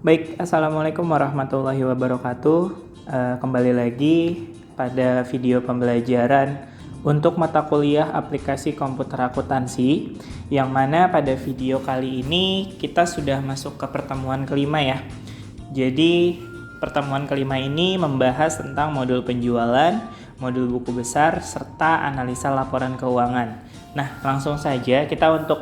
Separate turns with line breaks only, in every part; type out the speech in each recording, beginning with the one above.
Baik, Assalamualaikum warahmatullahi wabarakatuh. Kembali lagi pada video pembelajaran untuk mata kuliah aplikasi komputer akuntansi, yang mana pada video kali ini kita sudah masuk ke pertemuan kelima ya. Jadi pertemuan kelima ini membahas tentang modul penjualan, modul buku besar, serta analisa laporan keuangan. Nah, langsung saja kita untuk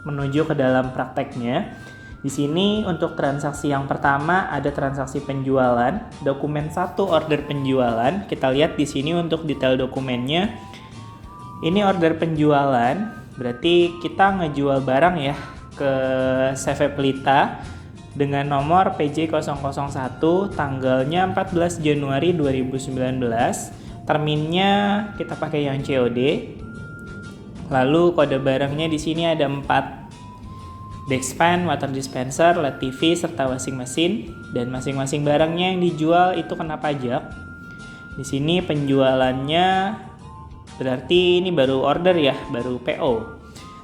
menuju ke dalam prakteknya. Di sini untuk transaksi yang pertama ada transaksi penjualan, dokumen 1 order penjualan. Kita lihat di sini untuk detail dokumennya. Ini order penjualan, berarti kita ngejual barang ya ke CV Pelita dengan nomor PJ001, tanggalnya 14 Januari 2019. Terminnya kita pakai yang COD. Lalu kode barangnya di sini ada 4. Backspan, water dispenser, LED TV, serta washing machine, dan masing-masing barangnya yang dijual itu kena pajak. Di sini penjualannya berarti ini baru order ya, baru PO.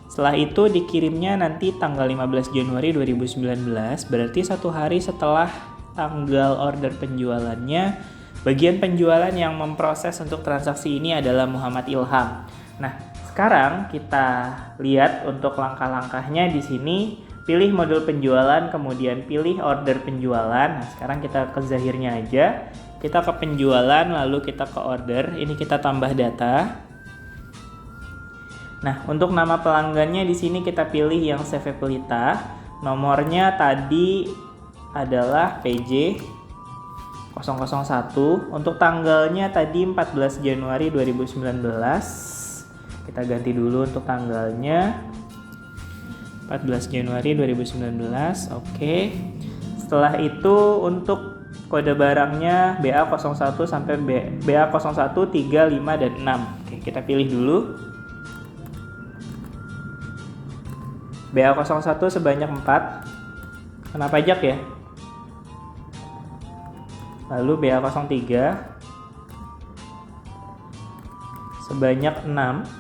Setelah itu dikirimnya nanti tanggal 15 Januari 2019, berarti 1 hari setelah tanggal order penjualannya. Bagian penjualan yang memproses untuk transaksi ini adalah Muhammad Ilham. Nah, sekarang kita lihat untuk langkah-langkahnya di sini. Pilih modul penjualan, kemudian pilih order penjualan. Nah, sekarang kita ke zahirnya aja. Kita ke penjualan, lalu kita ke order. Ini kita tambah data. Nah, untuk nama pelanggannya di sini kita pilih yang CV Pelita. Nomornya tadi adalah PJ 001. Untuk tanggalnya tadi 14 Januari 2019. Kita ganti dulu untuk tanggalnya 14 Januari 2019. Oke. Setelah itu untuk kode barangnya BA01 sampai BA01, 3, 5, dan 6. Oke, kita pilih dulu. BA01 sebanyak 4. Kena pajak ya. Lalu BA03 sebanyak 6.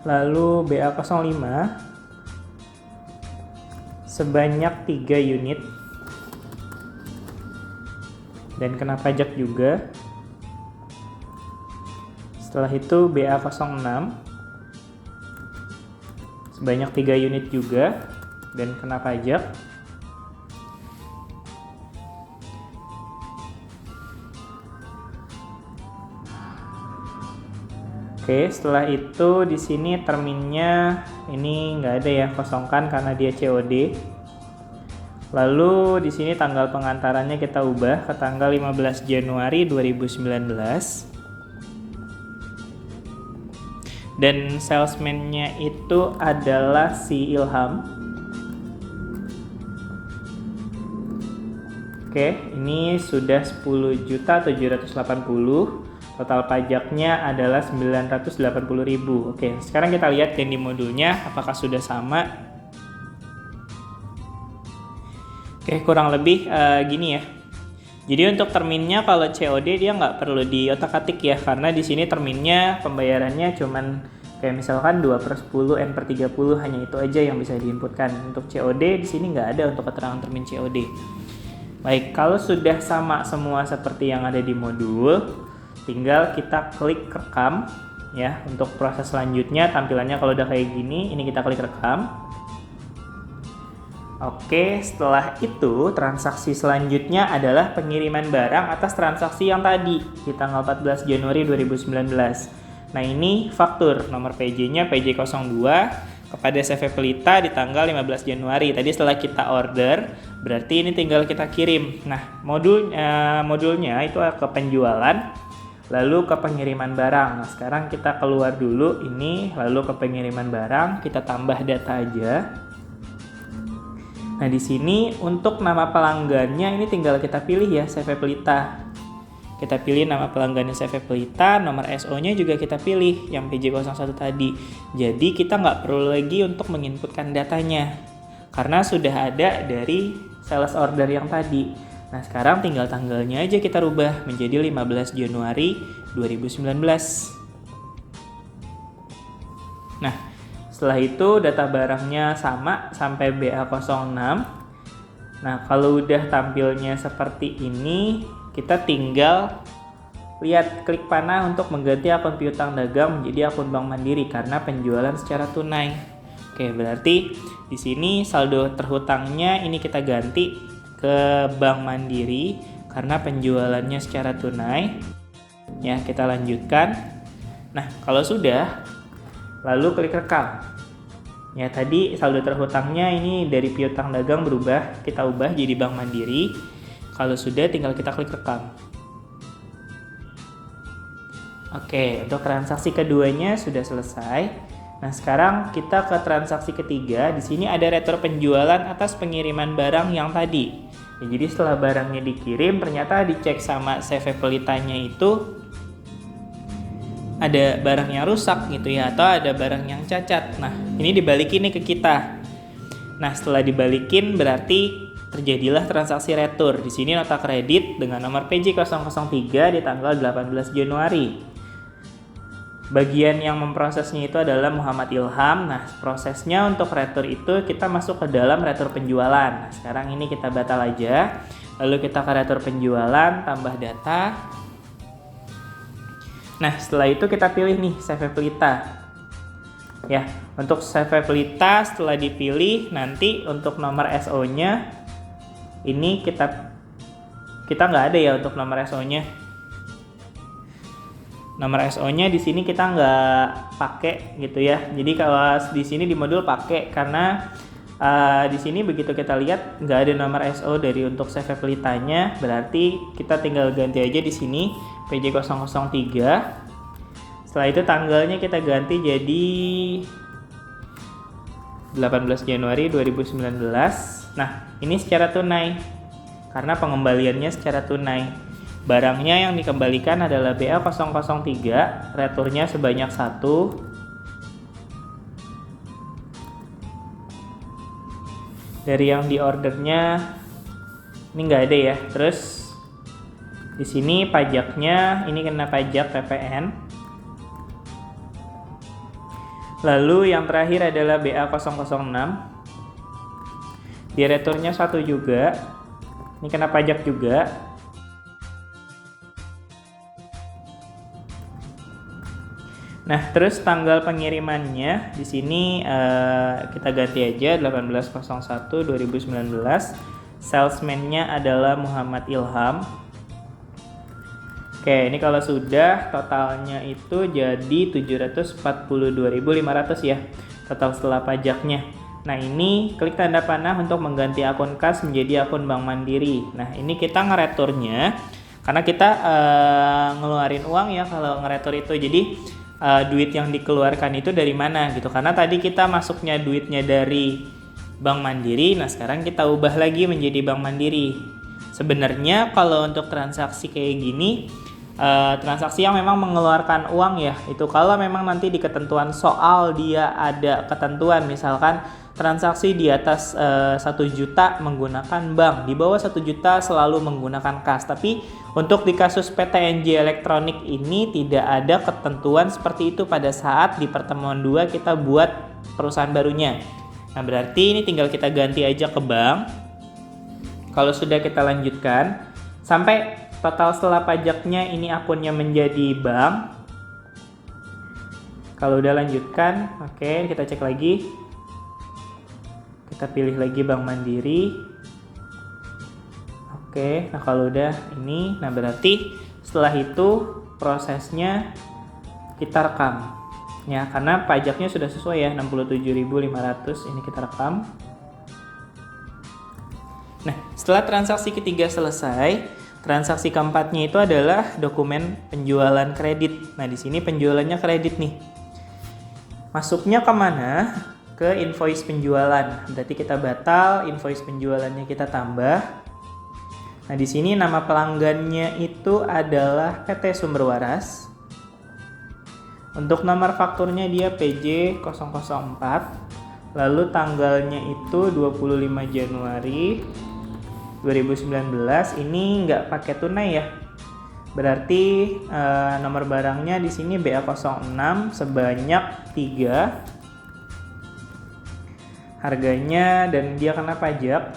Lalu BA05 sebanyak 3 unit dan kena pajak juga. Setelah itu BA06 sebanyak 3 unit juga dan kena pajak. Oke, setelah itu di sini terminnya ini nggak ada ya, kosongkan karena dia COD. Lalu di sini tanggal pengantarannya kita ubah ke tanggal 15 Januari 2019. Dan salesman-nya itu adalah si Ilham. Oke, ini sudah 10.780.000. Total pajaknya adalah 980.000. Oke, sekarang kita lihat yang di modulnya apakah sudah sama. Oke, kurang lebih gini ya. Jadi untuk terminnya kalau COD dia nggak perlu diotak-atik ya, karena di sini terminnya pembayarannya cuman kayak misalkan 2/10, N/30, hanya itu aja yang bisa diinputkan. Untuk COD di sini nggak ada untuk keterangan termin COD. Baik, kalau sudah sama semua seperti yang ada di modul, tinggal kita klik rekam ya. Untuk proses selanjutnya tampilannya kalau udah kayak gini, ini kita klik rekam. Oke, setelah itu transaksi selanjutnya adalah pengiriman barang atas transaksi yang tadi di tanggal 14 Januari 2019. Nah, ini faktur nomor PJ-nya PJ02 kepada CV Pelita di tanggal 15 Januari. Tadi setelah kita order, berarti ini tinggal kita kirim. Nah, modulnya itu ke penjualan, lalu ke pengiriman barang. Nah, sekarang kita keluar dulu ini, lalu ke pengiriman barang, kita tambah data aja. Nah, di sini untuk nama pelanggannya ini tinggal kita pilih ya, CV Pelita. Kita pilih nama pelanggannya CV Pelita, nomor SO-nya juga kita pilih yang PJ01 tadi. Jadi kita nggak perlu lagi untuk menginputkan datanya, karena sudah ada dari sales order yang tadi. Nah, sekarang tinggal tanggalnya aja kita rubah menjadi 15 Januari 2019. Nah, Setelah itu data barangnya sama sampai BA06. Nah, kalau udah tampilnya seperti ini, kita tinggal lihat klik panah untuk mengganti akun piutang dagang menjadi akun Bank Mandiri karena penjualan secara tunai. Oke, berarti di sini saldo terhutangnya ini kita ganti ke Bank Mandiri karena penjualannya secara tunai. Ya, kita lanjutkan. Nah, kalau sudah, lalu klik rekam. Ya, tadi saldo terhutangnya ini dari piutang dagang berubah, kita ubah jadi Bank Mandiri. Kalau sudah, tinggal kita klik rekam. Oke, untuk transaksi keduanya sudah selesai. Nah, sekarang kita ke transaksi ketiga. Di sini ada retur penjualan atas pengiriman barang yang tadi. Ya, jadi setelah barangnya dikirim, ternyata dicek sama CV pelitanya itu ada barang yang rusak gitu ya, atau ada barang yang cacat. Nah, ini dibalikin nih ke kita. Nah, setelah dibalikin berarti terjadilah transaksi retur. Di sini nota kredit dengan nomor PJ003 di tanggal 18 Januari. Bagian yang memprosesnya itu adalah Muhammad Ilham. Nah, prosesnya untuk retur itu kita masuk ke dalam retur penjualan. Nah, sekarang ini kita batal aja. Lalu kita ke retur penjualan, tambah data. Nah, setelah itu kita pilih nih CV pelita. Ya, untuk CV pelita setelah dipilih, nanti untuk nomor SO-nya ini kita nggak ada ya untuk nomor SO-nya. Nomor SO-nya di sini kita nggak pakai gitu ya. Jadi kalau di sini di modul pakai karena di sini begitu kita lihat nggak ada nomor SO dari untuk CV pelitanya, berarti kita tinggal ganti aja di sini PJ003. Setelah itu tanggalnya kita ganti jadi 18 Januari 2019. Nah, ini secara tunai karena pengembaliannya secara tunai. Barangnya yang dikembalikan adalah BA003, returnya sebanyak 1. Dari yang diordernya ini nggak ada ya. Terus di sini pajaknya ini kena pajak PPN. Lalu yang terakhir adalah BA006. Di returnya 1 juga. Ini kena pajak juga. Nah, terus tanggal pengirimannya di sini kita ganti aja 18/01/2019. Salesman-nya adalah Muhammad Ilham. Oke, ini kalau sudah totalnya itu jadi 742.500 ya. Total setelah pajaknya. Nah, ini klik tanda panah untuk mengganti akun kas menjadi akun Bank Mandiri. Nah, ini kita ngereturnya karena kita ngeluarin uang ya kalau ngeretur itu. Jadi duit yang dikeluarkan itu dari mana gitu, karena tadi kita masuknya duitnya dari Bank Mandiri. Nah, sekarang kita ubah lagi menjadi Bank Mandiri. Sebenarnya kalau untuk transaksi kayak gini, transaksi yang memang mengeluarkan uang ya, itu kalau memang nanti di ketentuan soal dia ada ketentuan, misalkan transaksi di atas 1 juta menggunakan bank, di bawah 1 juta selalu menggunakan kas. Tapi untuk di kasus PTNJ elektronik ini tidak ada ketentuan seperti itu pada saat di pertemuan 2 kita buat perusahaan barunya. Nah, berarti ini tinggal kita ganti aja ke bank. Kalau sudah kita lanjutkan sampai total setelah pajaknya ini akunnya menjadi bank. Kalau udah lanjutkan, oke, kita cek lagi. Kita pilih lagi Bank Mandiri. Oke, nah kalau udah ini, nah berarti setelah itu prosesnya kita rekam. Ya, karena pajaknya sudah sesuai ya, 67.500 ini kita rekam. Nah, setelah transaksi ketiga selesai, transaksi keempatnya itu adalah dokumen penjualan kredit. Nah, di sini penjualannya kredit nih. Masuknya kemana? Ke invoice penjualan. Berarti kita batal, invoice penjualannya kita tambah. Nah, di sini nama pelanggannya itu adalah PT Sumber Waras. Untuk nomor fakturnya dia PJ004. Lalu tanggalnya itu 25 Januari 2019. Ini nggak pakai tunai ya. Berarti nomor barangnya di sini BA06 sebanyak 3. harganya dan dia kena pajak.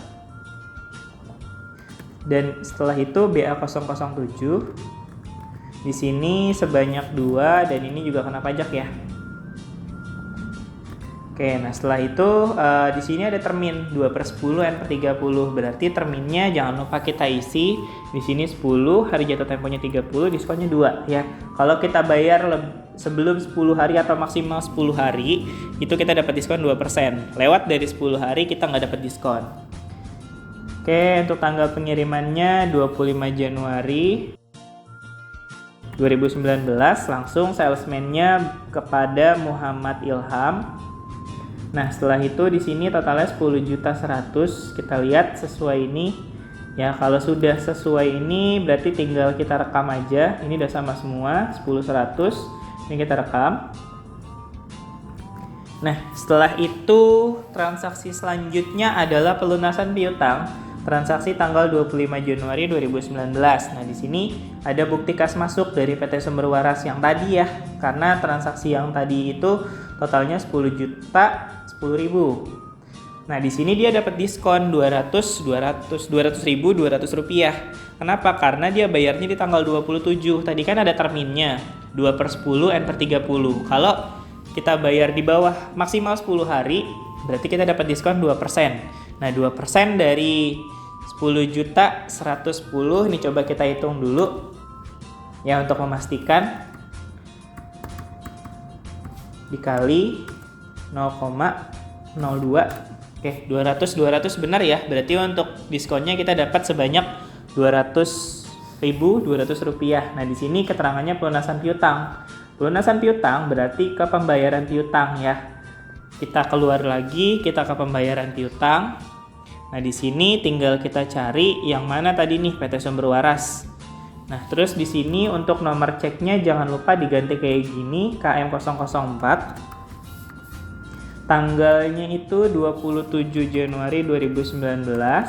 Dan setelah itu BA007 di sini sebanyak 2 dan ini juga kena pajak ya. Oke, nah setelah itu di sini ada termin 2/10 N/30, berarti terminnya jangan lupa kita isi. Di sini 10, hari jatuh temponya 30, diskonnya 2 ya. Kalau kita bayar sebelum 10 hari atau maksimal 10 hari, itu kita dapat diskon 2%. Lewat dari 10 hari kita nggak dapat diskon. Oke, untuk tanggal pengirimannya 25 Januari 2019, langsung salesman-nya kepada Muhammad Ilham. Nah, setelah itu di sini totalnya 10.100.000. Kita lihat sesuai ini. Ya, kalau sudah sesuai ini berarti tinggal kita rekam aja. Ini udah sama semua, 10.100. Ini kita rekam. Nah, setelah itu transaksi selanjutnya adalah pelunasan piutang. Transaksi tanggal 25 Januari 2019. Nah, di sini ada bukti kas masuk dari PT Sumber Waras yang tadi ya. Karena transaksi yang tadi itu totalnya 10.10.000. Nah, di sini dia dapat diskon 200.200 rupiah. Kenapa? Karena dia bayarnya di tanggal 27. Tadi kan ada terminnya 2/10 N/30. Kalau kita bayar di bawah maksimal 10 hari, berarti kita dapat diskon 2%. Nah, 2% dari 10.110.000 ini coba kita hitung dulu ya untuk memastikan. Dikali 0,02. Oke, 200 benar ya. Berarti untuk diskonnya kita dapat sebanyak 200.200 rupiah. Nah, di sini keterangannya pelunasan piutang. Pelunasan piutang berarti ke pembayaran piutang ya. Kita keluar lagi, kita ke pembayaran piutang. Nah, di sini tinggal kita cari yang mana tadi nih, PT Sumber Waras. Nah, terus di sini untuk nomor ceknya jangan lupa diganti kayak gini, KM004. Tanggalnya itu 27 Januari 2019.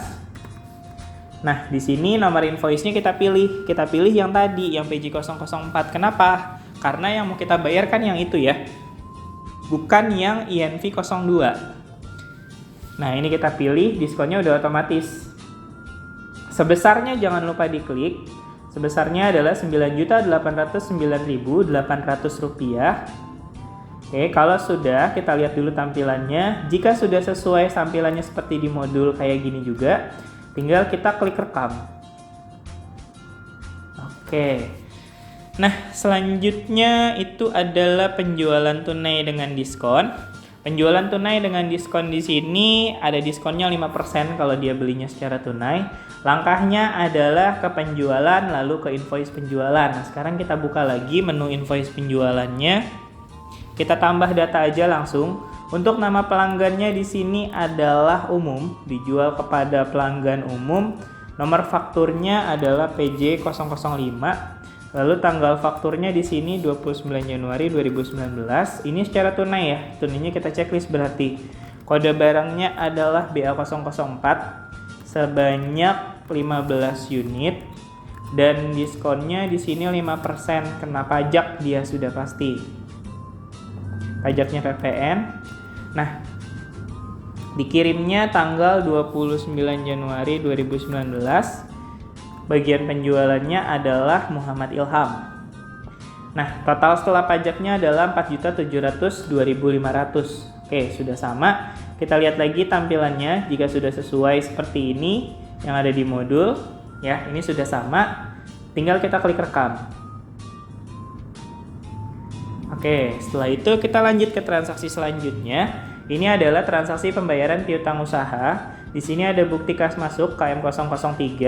Nah, di sini nomor invoice-nya kita pilih. Kita pilih yang tadi, yang PJ004. Kenapa? Karena yang mau kita bayar kan yang itu ya. Bukan yang INV02. Nah, ini kita pilih, diskonnya udah otomatis. Sebesarnya jangan lupa diklik. Sebesarnya adalah 9.809.800 rupiah. Oke, kalau sudah, kita lihat dulu tampilannya. Jika sudah sesuai tampilannya seperti di modul kayak gini juga, tinggal kita klik rekam. Oke. Nah, selanjutnya itu adalah penjualan tunai dengan diskon. Penjualan tunai dengan diskon di sini ada diskonnya 5% kalau dia belinya secara tunai. Langkahnya adalah ke penjualan lalu ke invoice penjualan. Nah, sekarang kita buka lagi menu invoice penjualannya. Kita tambah data aja langsung. Untuk nama pelanggannya di sini adalah umum, dijual kepada pelanggan umum. Nomor fakturnya adalah PJ005. Lalu tanggal fakturnya di sini 29 Januari 2019. Ini secara tunai ya. Tunainya kita checklist berarti. Kode barangnya adalah BA004 sebanyak 15 unit dan diskonnya di sini 5%. Kena pajak dia sudah pasti. Pajaknya PPN. Nah, dikirimnya tanggal 29 Januari 2019. Bagian penjualannya adalah Muhammad Ilham. Nah, total setelah pajaknya adalah 4.702.500. Oke, sudah sama. Kita lihat lagi tampilannya. Jika sudah sesuai seperti ini yang ada di modul, ya, ini sudah sama. Tinggal kita klik rekam. Oke, setelah itu kita lanjut ke transaksi selanjutnya. Ini adalah transaksi pembayaran piutang usaha. Di sini ada bukti kas masuk KM003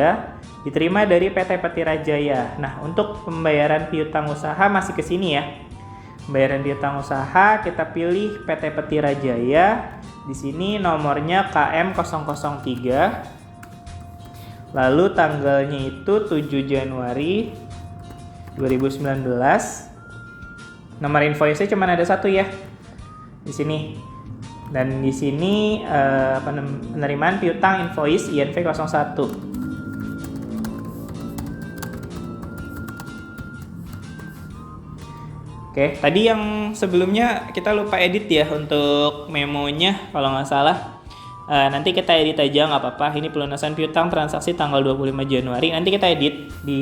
diterima dari PT Petira Jaya. Nah, untuk pembayaran piutang usaha masih ke sini ya. Pembayaran piutang usaha kita pilih PT Petira Jaya. Di sini nomornya KM003. Lalu tanggalnya itu 7 Januari 2019. Nomor invoice-nya cuma ada satu ya. Di sini. Dan di sini penerimaan piutang invoice INV01. Oke, tadi yang sebelumnya kita lupa edit ya untuk memonya kalau nggak salah. Nanti kita edit aja nggak apa-apa. Ini pelunasan piutang transaksi tanggal 25 Januari. Nanti kita edit di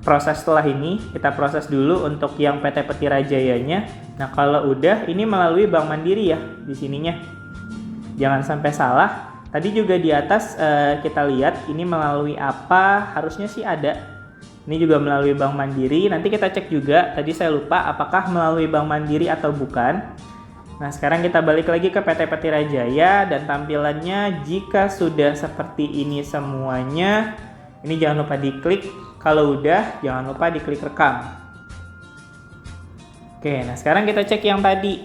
proses setelah ini. Kita proses dulu untuk yang PT Petira Jayanya. Nah kalau udah, ini melalui Bank Mandiri ya di sininya. Jangan sampai salah. Tadi juga di atas kita lihat ini melalui apa, harusnya sih ada. Ini juga melalui Bank Mandiri. Nanti kita cek juga. Tadi saya lupa apakah melalui Bank Mandiri atau bukan. Nah sekarang kita balik lagi ke PT Petira Jaya dan tampilannya jika sudah seperti ini semuanya, ini jangan lupa diklik. Kalau udah jangan lupa diklik rekam. Oke, nah sekarang kita cek yang tadi.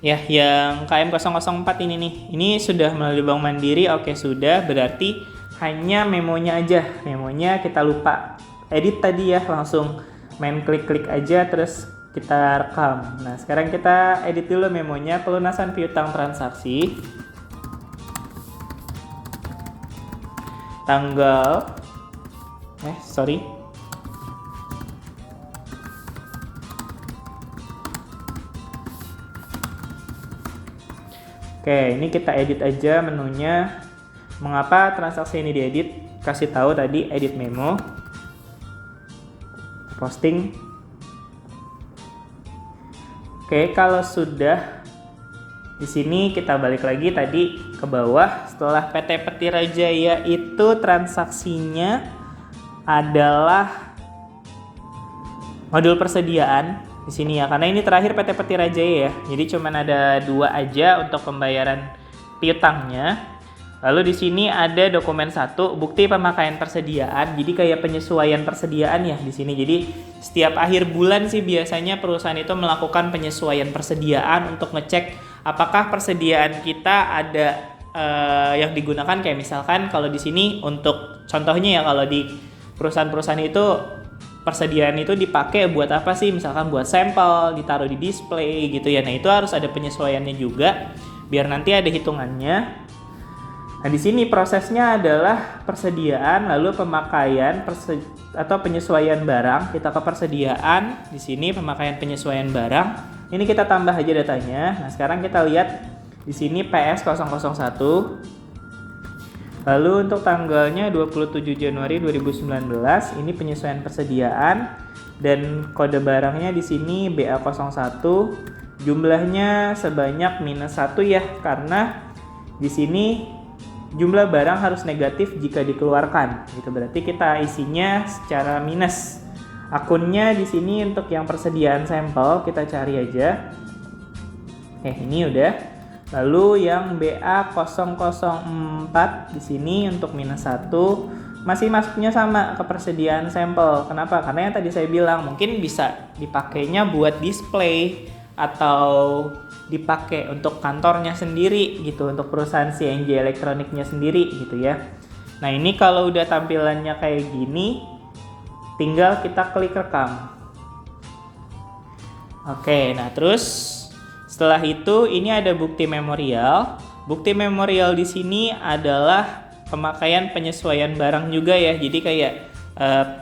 Ya, yang KM004 ini nih. Ini sudah melalui Bank Mandiri. Oke, sudah. Berarti hanya memonya aja. Memonya kita lupa edit tadi ya, langsung main klik-klik aja terus kita rekam. Nah sekarang kita edit dulu memonya, pelunasan piutang transaksi tanggal Oke, ini kita edit aja menunya. Mengapa transaksi ini diedit? Kasih tahu tadi edit memo, posting. Oke, kalau sudah di sini kita balik lagi tadi ke bawah. Setelah PT Petira Jaya itu transaksinya adalah modul persediaan di sini ya, karena ini terakhir PT Petira Jaya ya. Jadi cuman ada 2 aja untuk pembayaran piutangnya. Lalu di sini ada dokumen 1, bukti pemakaian persediaan. Jadi kayak penyesuaian persediaan ya di sini. Jadi setiap akhir bulan sih biasanya perusahaan itu melakukan penyesuaian persediaan untuk ngecek apakah persediaan kita ada yang digunakan. Kayak misalkan kalau di sini untuk contohnya ya, kalau di perusahaan-perusahaan itu persediaan itu dipakai buat apa sih? Misalkan buat sampel, ditaruh di display gitu ya. Nah itu harus ada penyesuaiannya juga biar nanti ada hitungannya. Nah, di sini prosesnya adalah persediaan, lalu pemakaian atau penyesuaian barang. Kita ke persediaan, di sini pemakaian penyesuaian barang. Ini kita tambah aja datanya. Nah, sekarang kita lihat di sini PS001. Lalu untuk tanggalnya 27 Januari 2019, ini penyesuaian persediaan dan kode barangnya di sini BA01. Jumlahnya sebanyak -1 ya, karena di sini jumlah barang harus negatif jika dikeluarkan. Gitu berarti kita isinya secara minus. Akunnya di sini untuk yang persediaan sampel kita cari aja. Ini udah. Lalu yang BA004 di sini untuk -1 masih masuknya sama ke persediaan sampel. Kenapa? Karena yang tadi saya bilang mungkin bisa dipakainya buat display atau dipakai untuk kantornya sendiri gitu, untuk perusahaan CNJ elektroniknya sendiri gitu ya. Nah ini kalau udah tampilannya kayak gini, tinggal kita klik rekam. Oke, nah terus setelah itu ini ada bukti memorial. Bukti memorial di sini adalah pemakaian penyesuaian barang juga ya. Jadi kayak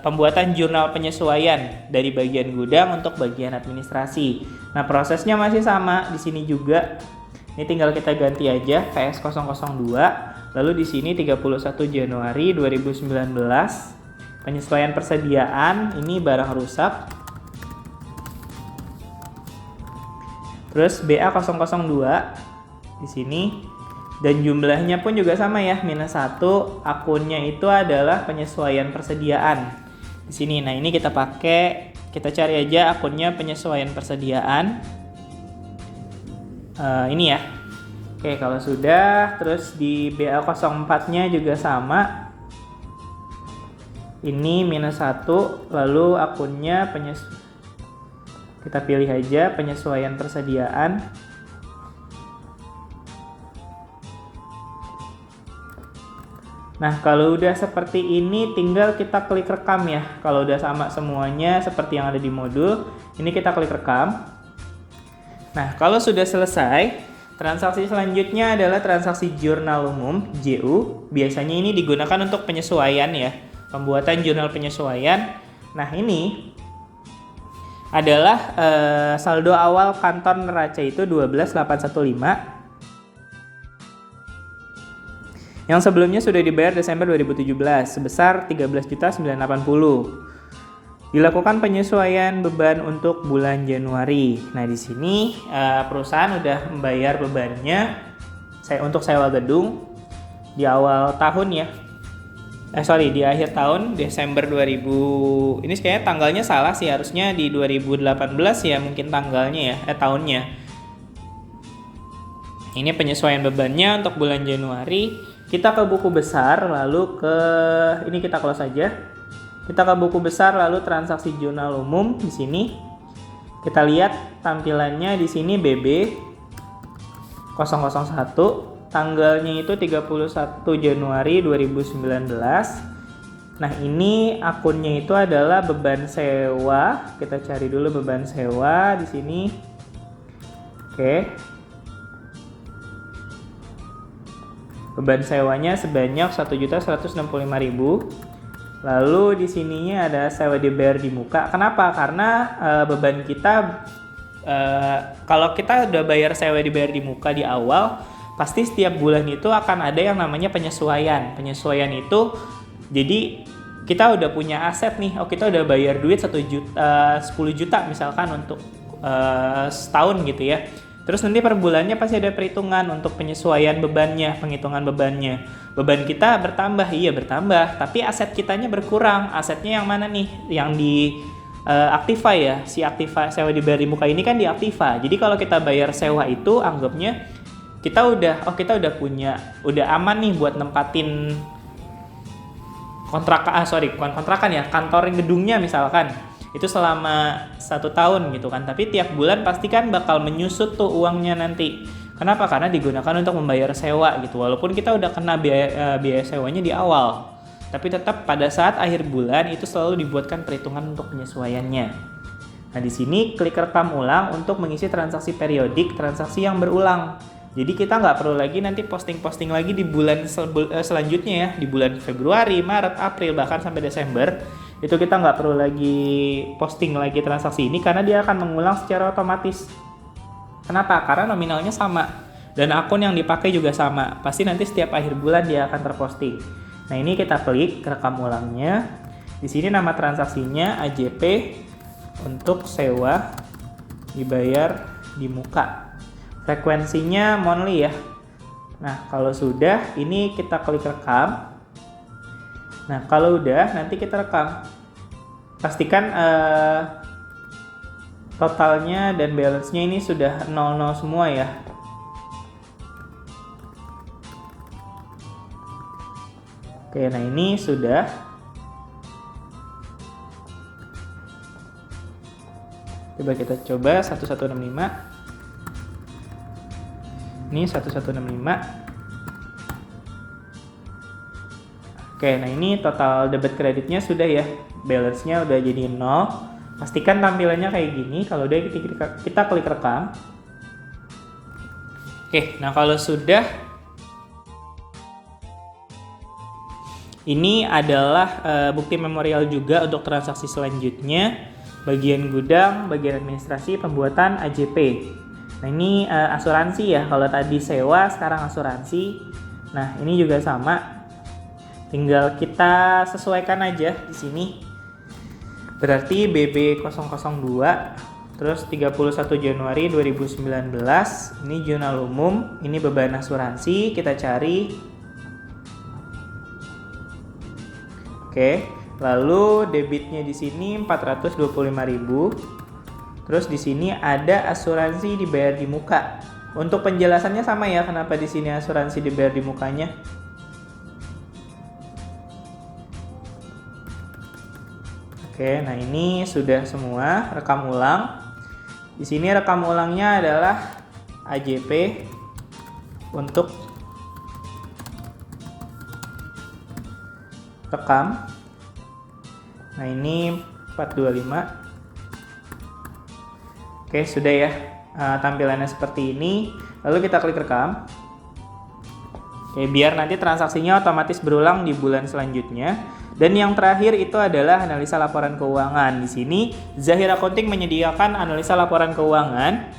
pembuatan jurnal penyesuaian dari bagian gudang untuk bagian administrasi. Nah, prosesnya masih sama di sini juga. Ini tinggal kita ganti aja PS002. Lalu di sini 31 Januari 2019. Penyesuaian persediaan, ini barang rusak. Terus BA002 di sini. Dan jumlahnya pun juga sama ya, -1. Akunnya itu adalah penyesuaian persediaan di sini. Nah ini kita pakai, kita cari aja akunnya penyesuaian persediaan. Ini ya. Oke, kalau sudah, terus di BA04-nya juga sama. Ini -1, lalu akunnya kita pilih aja penyesuaian persediaan. Nah, kalau udah seperti ini tinggal kita klik rekam ya. Kalau udah sama semuanya seperti yang ada di modul, ini kita klik rekam. Nah, kalau sudah selesai, transaksi selanjutnya adalah transaksi jurnal umum, JU. Biasanya ini digunakan untuk penyesuaian ya, pembuatan jurnal penyesuaian. Nah, ini adalah saldo awal kantor neraca itu 12.815 yang sebelumnya sudah dibayar Desember 2017 sebesar 13.980. Dilakukan penyesuaian beban untuk bulan Januari. Nah, di sini perusahaan udah membayar bebannya untuk sewa gedung di awal tahun ya. Di akhir tahun Desember 2000. Ini kayaknya tanggalnya salah sih, harusnya di 2018 ya mungkin tanggalnya ya, tahunnya. Ini penyesuaian bebannya untuk bulan Januari. Kita ke buku besar, lalu ini kita close saja. Kita ke buku besar, lalu transaksi jurnal umum di sini. Kita lihat tampilannya di sini BB 001, tanggalnya itu 31 Januari 2019. Nah, ini akunnya itu adalah beban sewa. Kita cari dulu beban sewa di sini. Oke. Beban sewanya sebanyak 1.165.000. Lalu di sininya ada sewa dibayar di muka. Kenapa? Karena beban kita kalau kita udah bayar sewa dibayar di muka di awal, pasti setiap bulan itu akan ada yang namanya penyesuaian. Penyesuaian itu jadi kita udah punya aset nih. Kita udah bayar duit 10 juta misalkan untuk setahun gitu ya. Terus nanti per bulannya pasti ada perhitungan untuk penyesuaian bebannya, penghitungan bebannya. Beban kita bertambah, iya bertambah, tapi aset kitanya berkurang. Asetnya yang mana nih? Yang di Aktiva ya, si Aktiva sewa dibayar di muka ini kan di Aktiva. Jadi kalau kita bayar sewa itu anggapnya kita udah aman nih buat nempatin kantorin gedungnya misalkan. Itu selama 1 tahun gitu kan, tapi tiap bulan pasti kan bakal menyusut tuh uangnya nanti. Kenapa? Karena digunakan untuk membayar sewa gitu, walaupun kita udah kena biaya sewanya di awal, tapi tetap pada saat akhir bulan itu selalu dibuatkan perhitungan untuk penyesuaiannya. Nah, di sini klik rekam ulang untuk mengisi transaksi periodik, transaksi yang berulang. Jadi kita nggak perlu lagi nanti posting lagi di bulan selanjutnya ya, di bulan Februari, Maret, April, bahkan sampai Desember. Itu kita nggak perlu lagi posting lagi transaksi ini karena dia akan mengulang secara otomatis. Kenapa? Karena nominalnya sama dan akun yang dipakai juga sama. Pasti nanti setiap akhir bulan dia akan terposting. Nah, ini kita klik rekam ulangnya. Di sini nama transaksinya AJP untuk sewa dibayar di muka. Frekuensinya monthly ya. Nah, kalau sudah ini kita klik rekam. Nah, kalau udah nanti kita rekam. Pastikan totalnya dan balance-nya ini sudah 00 semua ya. Oke, nah ini sudah. Coba kita coba 1165. Ini 1165. Oke, nah ini total debit kreditnya sudah ya, balance-nya udah jadi 0. Pastikan tampilannya kayak gini. Kalau udah kita klik rekam. Oke, nah kalau sudah, ini adalah bukti memorial juga untuk transaksi selanjutnya. Bagian gudang, bagian administrasi, pembuatan AJP. Nah ini asuransi ya, kalau tadi sewa, sekarang asuransi. Nah ini juga sama. Tinggal kita sesuaikan aja di sini. Berarti BB 002 terus 31 Januari 2019. Ini jurnal umum, ini beban asuransi, kita cari. Oke, lalu debitnya di sini 425.000. Terus di sini ada asuransi dibayar di muka. Untuk penjelasannya sama ya, kenapa di sini asuransi dibayar di mukanya. Oke, nah ini sudah semua, rekam ulang. Di sini rekam ulangnya adalah AJP untuk rekam. Nah ini 425. Oke, sudah ya. Tampilannya seperti ini. Lalu kita klik rekam. Oke, biar nanti transaksinya otomatis berulang di bulan selanjutnya. Dan yang terakhir itu adalah analisa laporan keuangan. Di sini Zahir Accounting menyediakan analisa laporan keuangan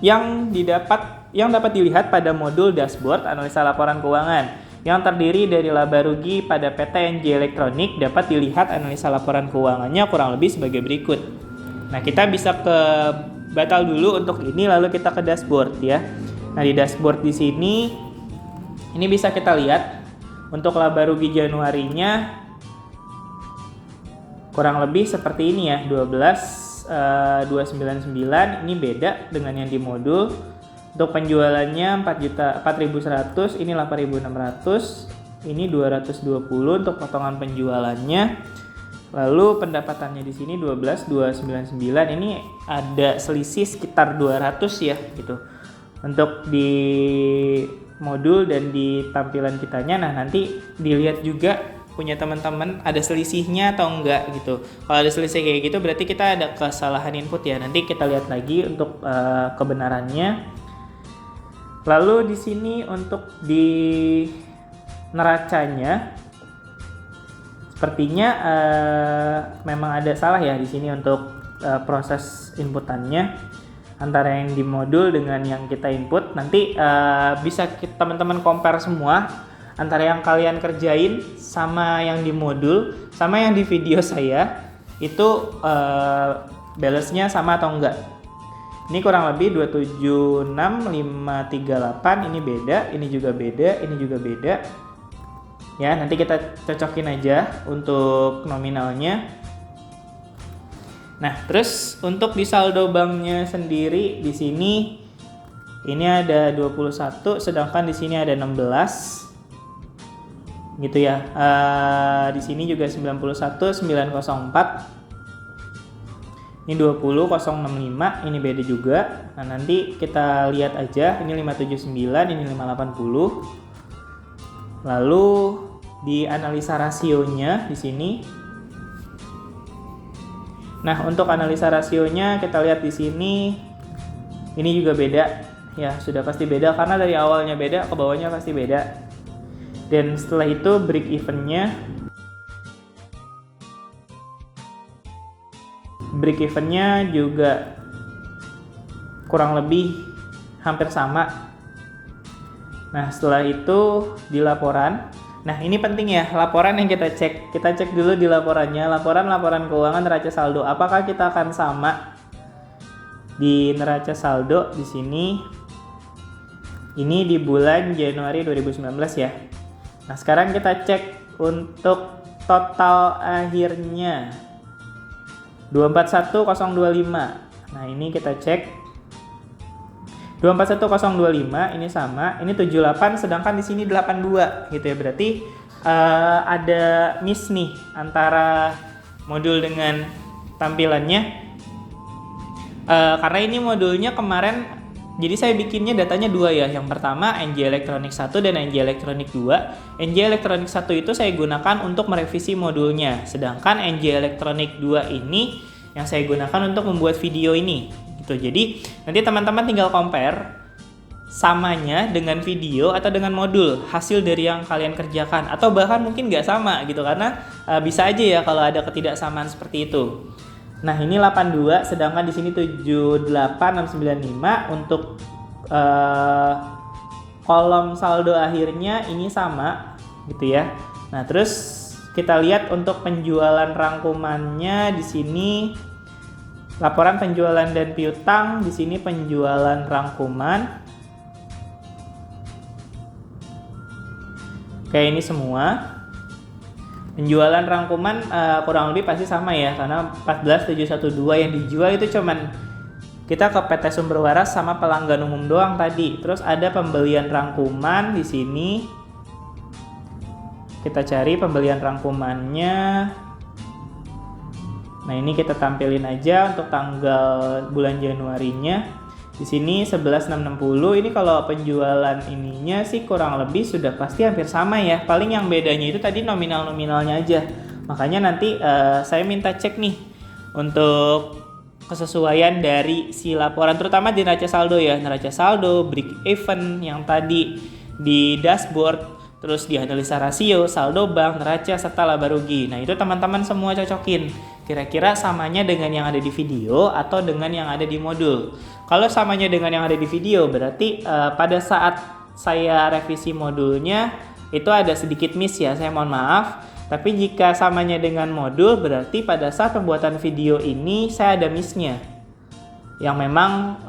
yang dapat dilihat pada modul dashboard analisa laporan keuangan yang terdiri dari laba rugi pada PT NJ Elektronik. Dapat dilihat analisa laporan keuangannya kurang lebih sebagai berikut. Nah, kita bisa ke batal dulu untuk ini, lalu kita ke dashboard ya. Nah, di dashboard di sini ini bisa kita lihat untuk laba rugi Januarinya kurang lebih seperti ini ya, 12.299. Ini beda dengan yang di modul. Untuk penjualannya 4.100, ini 8.600, ini 220 untuk potongan penjualannya. Lalu pendapatannya di sini 12.299, ini ada selisih sekitar 200 ya gitu. Untuk di modul dan di tampilan kitanya, nah nanti dilihat juga punya teman-teman ada selisihnya atau enggak gitu. Kalau ada selisih kayak gitu berarti kita ada kesalahan input ya. Nanti kita lihat lagi untuk kebenarannya. Lalu di sini untuk di neracanya sepertinya memang ada salah ya di sini untuk proses inputannya antara yang di modul dengan yang kita input. Nanti bisa teman-teman compare semua antara yang kalian kerjain sama yang di modul sama yang di video saya itu balance-nya sama atau enggak. Ini kurang lebih 276.538, ini beda, ini juga beda, ini juga beda. Ya, nanti kita cocokin aja untuk nominalnya. Nah, terus untuk di saldo banknya sendiri di sini ini ada 21, sedangkan di sini ada 16. Gitu ya. Di sini juga 91.904. Ini 20.065, ini beda juga. Nah, nanti kita lihat aja, ini 579, ini 580. Lalu di analisa rasionya di sini. Nah, untuk analisa rasionya kita lihat di sini, ini juga beda, ya sudah pasti beda karena dari awalnya beda, ke bawahnya pasti beda. Dan setelah itu break evennya juga kurang lebih hampir sama. Nah, setelah itu di laporan. Nah, ini penting ya, laporan yang kita cek. Kita cek dulu di laporannya, laporan keuangan neraca saldo. Apakah kita akan sama di neraca saldo di sini? Ini di bulan Januari 2019 ya. Nah, sekarang kita cek untuk total akhirnya 241.025. Nah, ini kita cek 241.025 ini sama, ini 78 sedangkan di sini 82 gitu ya. Berarti ada miss nih antara modul dengan tampilannya. Karena ini modulnya kemarin, jadi saya bikinnya datanya dua ya. Yang pertama NJ Elektronik 1 dan NJ Elektronik 2. NJ Elektronik 1 itu saya gunakan untuk merevisi modulnya, sedangkan NJ Elektronik 2 ini yang saya gunakan untuk membuat video ini. Jadi nanti teman-teman tinggal compare samanya dengan video atau dengan modul, hasil dari yang kalian kerjakan, atau bahkan mungkin nggak sama gitu, karena bisa aja ya kalau ada ketidaksamaan seperti itu. Nah, ini 82 sedangkan di sini 78.695. Untuk kolom saldo akhirnya ini sama gitu ya. Nah, terus kita lihat untuk penjualan rangkumannya di sini. Laporan penjualan dan piutang di sini penjualan rangkuman. Kayak ini semua. Penjualan rangkuman kurang lebih pasti sama ya, karena 14.712 yang dijual itu cuman kita ke PT Sumber Waras sama pelanggan umum doang tadi. Terus ada pembelian rangkuman di sini. Kita cari pembelian rangkumannya. Nah, ini kita tampilin aja untuk tanggal bulan Januarinya. Di sini 11.660. Ini kalau penjualan ininya sih kurang lebih sudah pasti hampir sama ya. Paling yang bedanya itu tadi nominal-nominalnya aja. Makanya nanti saya minta cek nih untuk kesesuaian dari si laporan, terutama di neraca saldo ya. Neraca saldo, break even yang tadi di dashboard, terus di analisa rasio, saldo bank, neraca, serta laba rugi. Nah, itu teman-teman semua cocokin. Kira-kira samanya dengan yang ada di video atau dengan yang ada di modul. Kalau samanya dengan yang ada di video, berarti pada saat saya revisi modulnya, itu ada sedikit miss ya, saya mohon maaf. Tapi jika samanya dengan modul, berarti pada saat pembuatan video ini saya ada missnya, yang memang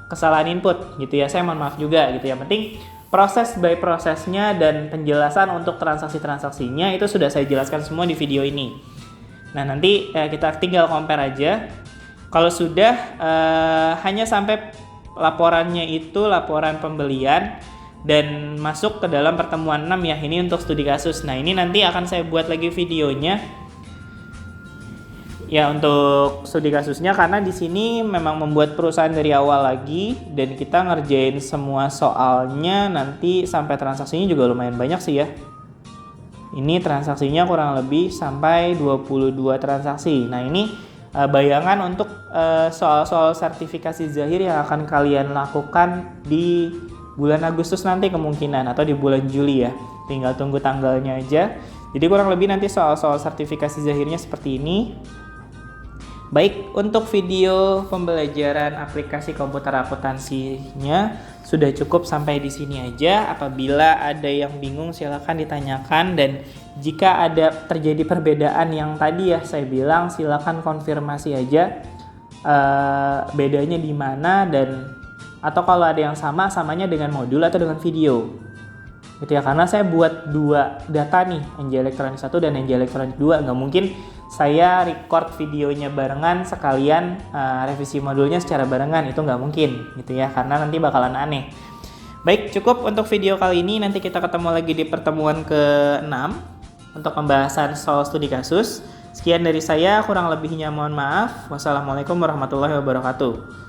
kesalahan input gitu ya, saya mohon maaf juga gitu ya. Penting proses by prosesnya dan penjelasan untuk transaksi-transaksinya itu sudah saya jelaskan semua di video ini. Nah, nanti kita tinggal compare aja. Kalau sudah hanya sampai laporannya itu laporan pembelian dan masuk ke dalam pertemuan 6 ya, ini untuk studi kasus. Nah, ini nanti akan saya buat lagi videonya ya untuk studi kasusnya, karena di sini memang membuat perusahaan dari awal lagi dan kita ngerjain semua soalnya nanti sampai transaksinya juga lumayan banyak sih ya. Ini transaksinya kurang lebih sampai 22 transaksi. Nah, ini bayangan untuk soal-soal sertifikasi zahir yang akan kalian lakukan di bulan Agustus nanti kemungkinan, atau di bulan Juli ya. Tinggal tunggu tanggalnya aja. Jadi kurang lebih nanti soal-soal sertifikasi zahirnya seperti ini. Baik, untuk video pembelajaran aplikasi komputer akuntansinya sudah cukup sampai di sini aja. Apabila ada yang bingung silakan ditanyakan, dan jika ada terjadi perbedaan yang tadi ya saya bilang, silakan konfirmasi aja bedanya di mana, dan atau kalau ada yang samanya dengan modul atau dengan video gitu ya, karena saya buat dua data nih, NJ Elektronik 1 dan NJ Elektronik 2, nggak mungkin saya record videonya barengan sekalian revisi modulnya secara barengan, itu nggak mungkin gitu ya, karena nanti bakalan aneh. Baik, cukup untuk video kali ini. Nanti kita ketemu lagi di pertemuan ke-6 untuk pembahasan soal studi kasus. Sekian dari saya, kurang lebihnya mohon maaf. Wassalamualaikum warahmatullahi wabarakatuh.